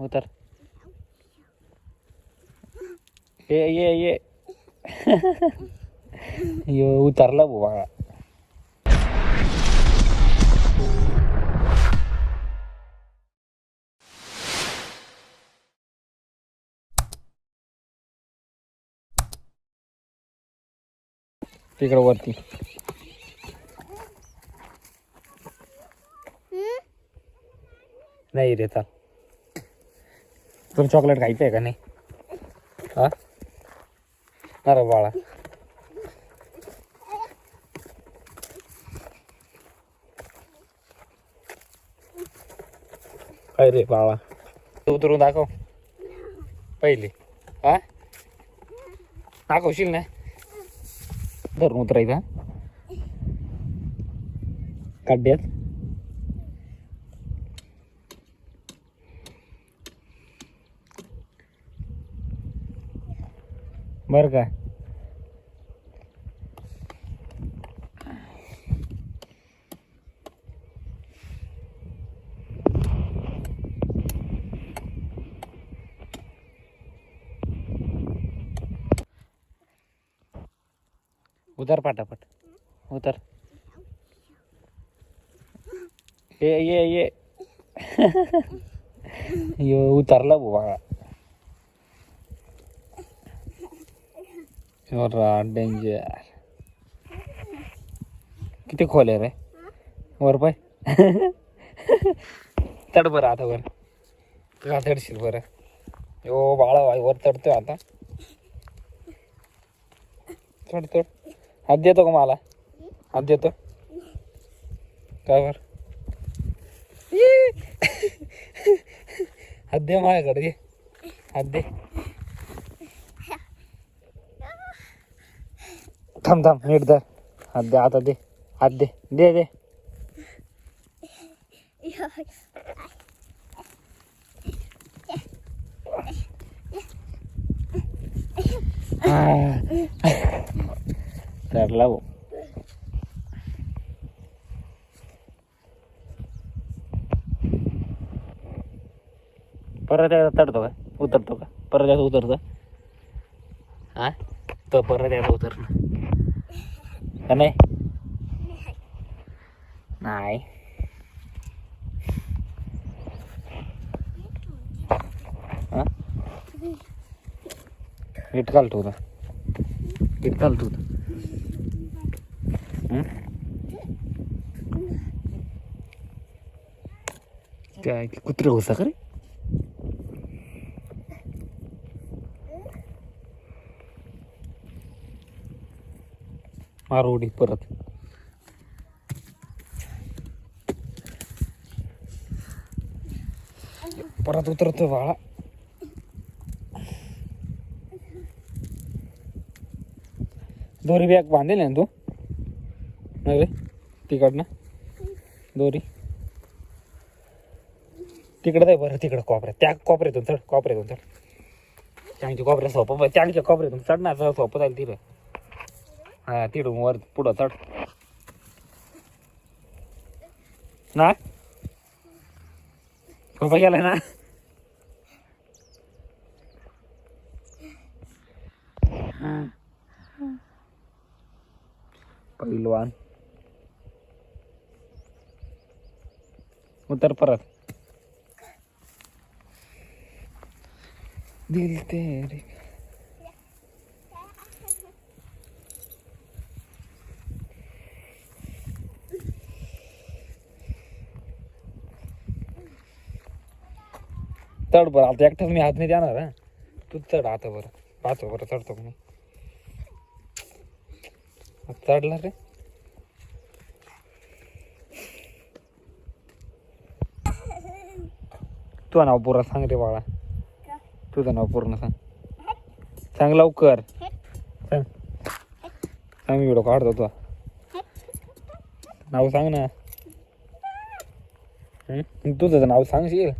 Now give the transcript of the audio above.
उतर. ये यो उतरला बाबा. तिकडं वरती नाही रे. चाल, तुला चॉकलेट खायचं आहे का नाही? हा, अरे बाळा. काय रे बाळा, उतरून दाखव पहिले. हा, दाखवशील ना? धरून उतरायचा खड्ड्यात. बर का? उतर पाटापट, उतर. ये यो उतरला बाबा. डेंजर. किती खोल आहे रे वर पाय. चढ बरं आता वर. का चढशील बरं? यो बाळा वर चढतोय आता. चढ चढ. हात देतो का मला? हात देतो का वर? हात दे माझ्याकडे. हात दे. थांब थांब, नीट धर. हात दे आता. दे हात. दे दे दे. धरला भाऊ. परत एकदा चढतो का? उतरतो का? परत एकदा उतरतो? हा, तो परत एकदा उतरणं का नाही? नाही. हा, इट घाल तू. इट घाल तू. काय कुत्रे होसा का रे? मारू उडी परत. परत उतरतो बाळा. दोरी बॅग बांधेल ना तू? नाही रे, तिकडनं दोरी तिकडं आहे बरं. तिकडं कोपऱ्यात, त्या कोपऱ्यातून चढ. कोपऱ्यातून चढ. त्यांच्या कोपऱ्यात सोपं. त्यांच्या कोपऱ्यातून चढणार सोपं जाईल तिथं. हा, तिकडून वर पुढं चढ ना. सोपा गेलाय ना. पहिलवान. उतर परत. दिल तेरे. चढ बरं आता. एकटाच मी हात नाही देणार. हा, तू चढ आता बरं. पाहतो बरं चढतो का नाही. चढला रे. तुझं नाव पूर्ण सांग रे बाळा. तुझं नाव पूर्ण सांग. सांग लवकर. सांग सांग. व्हिडिओ काढतो. तू नाव सांग ना. तुझं नाव सांगशील.